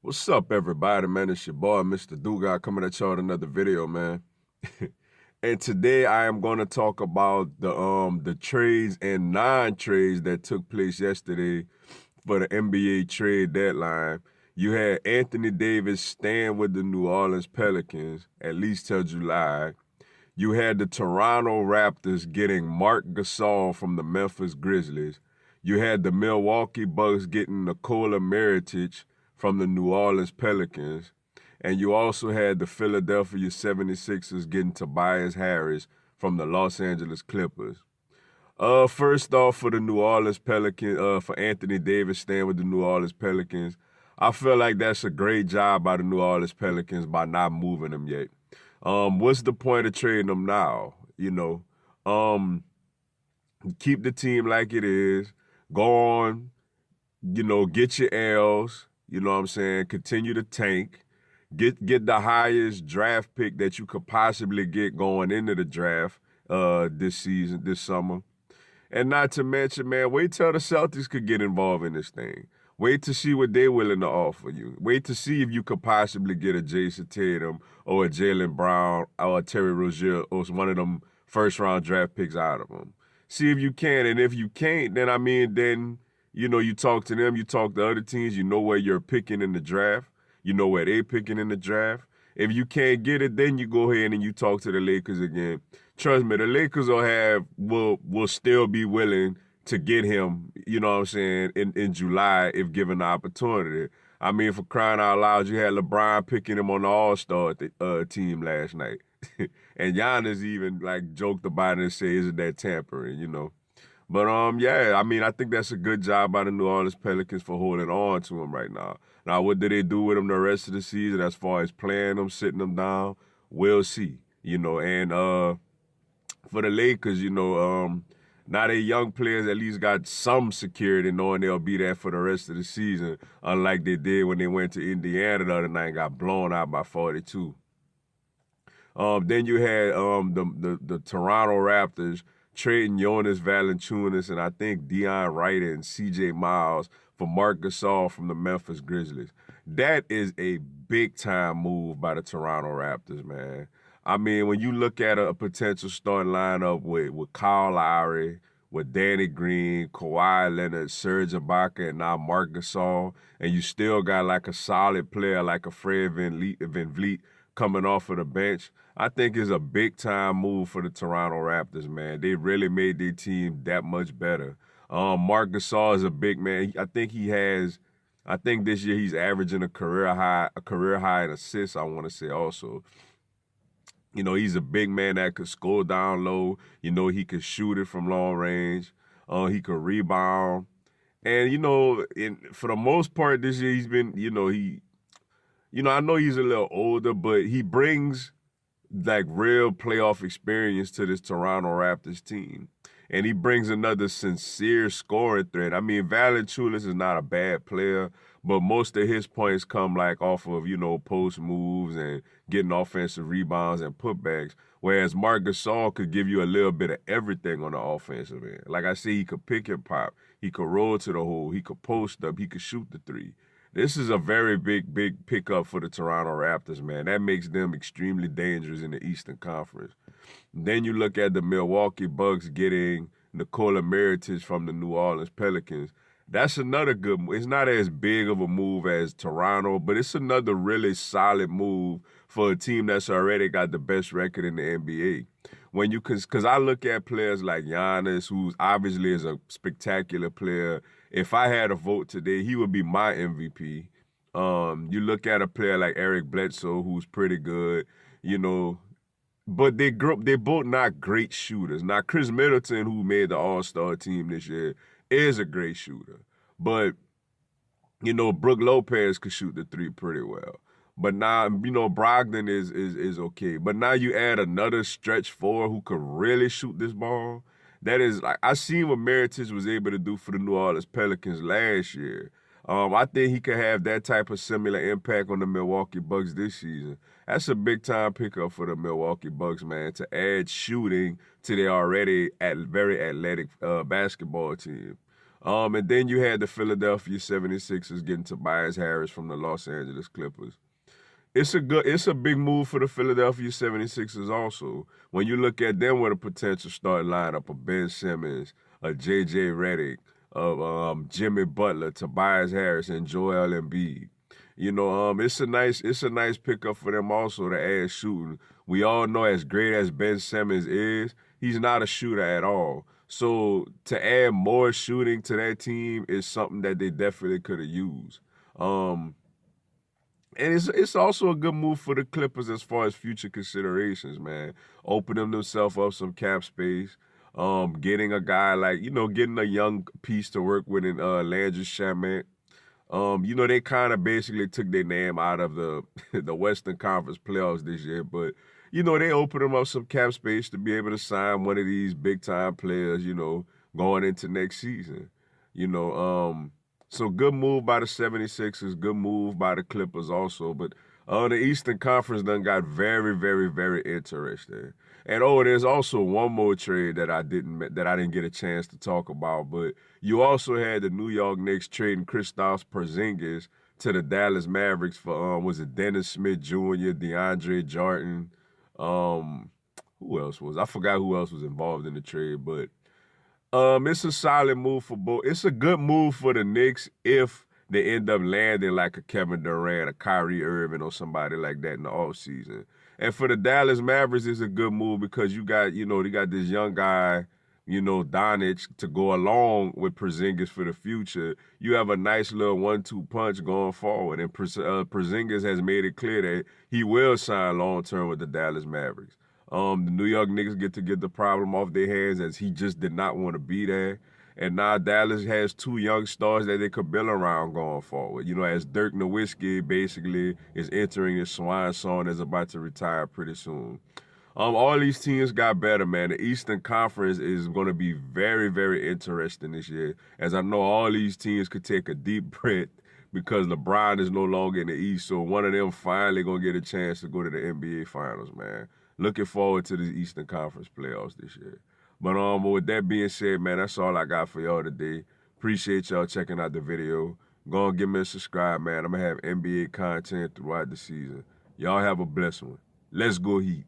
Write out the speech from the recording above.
What's up, everybody, man? It's your boy, Mr. Dugas, coming at y'all with another video, man. And today I am going to talk about the trades and non-trades that took place yesterday for the NBA trade deadline. You had Anthony Davis staying with the New Orleans Pelicans, at least till July. You had the Toronto Raptors getting Marc Gasol from the Memphis Grizzlies. You had the Milwaukee Bucks getting Nikol Mirotic from the New Orleans Pelicans. And you also had the Philadelphia 76ers getting Tobias Harris from the Los Angeles Clippers. First off, for the New Orleans Pelicans, for Anthony Davis staying with the New Orleans Pelicans, I feel like that's a great job by the New Orleans Pelicans by not moving him yet. What's the point of trading him now? Um, keep the team like it is. Go on, get your L's. You know what I'm saying? Continue to tank. Get the highest draft pick that you could possibly get going into the draft this season, this summer. And not to mention, man, wait till the Celtics could get involved in this thing. Wait to see what they're willing to offer you. Wait to see if you could possibly get a Jason Tatum or a Jaylen Brown or a Terry Rozier or one of them first-round draft picks out of them. See if you can. And if you can't, then you talk to them, you talk to other teams, you know where you're picking in the draft. You know where they're picking in the draft. If you can't get it, then you go ahead and you talk to the Lakers again. Trust me, the Lakers will still be willing to get him, you know what I'm saying, in July if given the opportunity. I mean, for crying out loud, you had LeBron picking him on the All-Star team last night. And Jonas even like joked about it and said, isn't that tampering? But yeah, I mean, I think that's a good job by the New Orleans Pelicans for holding on to him right now. Now, what do they do with him the rest of the season as far as playing him, sitting him down? We'll see. And for the Lakers, now their young players at least got some security knowing they'll be there for the rest of the season, unlike they did when they went to Indiana the other night and got blown out by 42. Then you had the Toronto Raptors trading Jonas Valanciunas and I think Dion Wright and C.J. Miles for Marc Gasol from the Memphis Grizzlies. That is a big-time move by the Toronto Raptors, man. I mean, when you look at a potential starting lineup with Kyle Lowry, with Danny Green, Kawhi Leonard, Serge Ibaka, and now Marc Gasol, and you still got like a solid player like a Fred VanVleet coming off of the bench, I think is a big-time move for the Toronto Raptors, man. They really made their team that much better. Marc Gasol is a big man. I think this year he's averaging a career high in assists, I want to say also. He's a big man that could score down low. He could shoot it from long range. He could rebound. And, for the most part this year, he's been, I know he's a little older, but he brings like real playoff experience to this Toronto Raptors team. And he brings another sincere scoring threat. I mean, Valanciunas is not a bad player, but most of his points come like off of, post moves and getting offensive rebounds and putbacks. Whereas Marc Gasol could give you a little bit of everything on the offensive end. Like I say, he could pick and pop. He could roll to the hole. He could post up. He could shoot the three. This is a very big pickup for the Toronto Raptors, man. That makes them extremely dangerous in the Eastern Conference. Then you look at the Milwaukee Bucks getting Nikol Mirotic from the New Orleans Pelicans. That's another good move. It's not as big of a move as Toronto, but it's another really solid move for a team that's already got the best record in the NBA. Because I look at players like Jonas, who obviously is a spectacular player. If I had a vote today, he would be my MVP. You look at a player like Eric Bledsoe, who's pretty good, you know, but they're both not great shooters. Now, Chris Middleton, who made the All-Star team this year, is a great shooter. But, Brook Lopez could shoot the three pretty well. But now, Brogdon is okay. But now you add another stretch four who could really shoot this ball. That is, like, I seen what Mirotic was able to do for the New Orleans Pelicans last year. I think he could have that type of similar impact on the Milwaukee Bucks this season. That's a big-time pickup for the Milwaukee Bucks, man, to add shooting to their already very athletic basketball team. And then you had the Philadelphia 76ers getting Tobias Harris from the Los Angeles Clippers. It's a big move for the Philadelphia 76ers also. When you look at them with a potential starting lineup of Ben Simmons, a JJ Redick, of Jimmy Butler, Tobias Harris, and Joel Embiid. It's a nice pickup for them also to add shooting. We all know as great as Ben Simmons is, he's not a shooter at all. So to add more shooting to that team is something that they definitely could have used. And it's also a good move for the Clippers as far as future considerations, man. Opening themselves up some cap space. Getting a guy like, getting a young piece to work with in Landry Shamet. They kind of basically took their name out of the the Western Conference playoffs this year, but they opened them up some cap space to be able to sign one of these big time players, going into next season. You know, so good move by the 76ers, good move by the Clippers also. But the Eastern Conference done got very, very, very interesting. And there's also one more trade that I didn't get a chance to talk about. But you also had the New York Knicks trading Kristaps Porzingis to the Dallas Mavericks for was it Dennis Smith Jr., DeAndre Jordan, who else was I forgot who else was involved in the trade, but it's a solid move for both. It's a good move for the Knicks if they end up landing like a Kevin Durant, a Kyrie Irving, or somebody like that in the offseason. And for the Dallas Mavericks, it's a good move because they got this young guy, Donich, to go along with Porzingis for the future. You have a nice little 1-2 punch going forward. And Porzingis has made it clear that he will sign long-term with the Dallas Mavericks. The New York Knicks get to get the problem off their hands as he just did not want to be there. And now Dallas has two young stars that they could build around going forward. As Dirk Nowitzki basically is entering his swan song, is about to retire pretty soon. All these teams got better, man. The Eastern Conference is going to be very, very interesting this year, as I know all these teams could take a deep breath because LeBron is no longer in the East, so one of them finally going to get a chance to go to the NBA Finals, man. Looking forward to the Eastern Conference playoffs this year. But with that being said, man, that's all I got for y'all today. Appreciate y'all checking out the video. Go and give me a subscribe, man. I'm going to have NBA content throughout the season. Y'all have a blessed one. Let's go Heat.